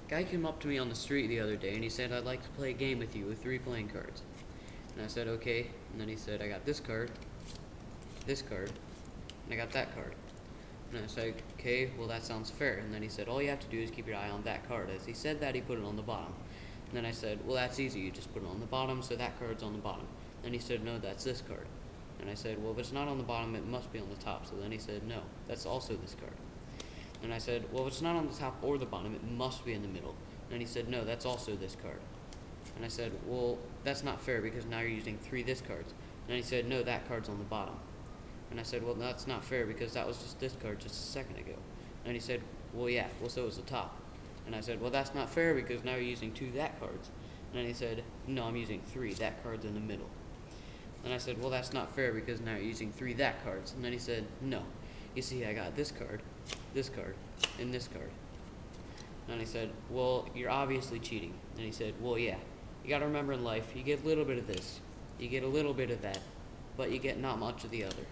Guy came up to me on the street the other day and he said, I'd like to play a game with you with 3 playing cards. And I said, okay. And then he said, I got this card, and I got that card. And I said, okay, well that sounds fair. And then he said, all you have to do is keep your eye on that card. As he said that, he put it on the bottom. And then I said, well that's easy, you just put it on the bottom, so that card's on the bottom. Then he said, no, that's this card. And I said, well if it's not on the bottom, it must be on the top. So then he said, no, that's also this card. And I said, well if it's not on the top or the bottom, it must be in the middle. And he said, no, that's also this card. And I said, well, that's not fair because now you're using 3 this cards. And he said, no, that card's on the bottom. And I said, well, that's not fair because that was just this card just a second ago. And he said, well, yeah, well, so is the top. And I said, well, that's not fair because now you're using 2 that cards. And then he said, no, I'm using 3, that card's in the middle. And I said, well, that's not fair because now you're using 3 that cards. And then he said, no, you see, I got this card, and this card. And he said, well, you're obviously cheating. And he said, well, yeah, you gotta remember in life, you get a little bit of this, you get a little bit of that, but you get not much of the other.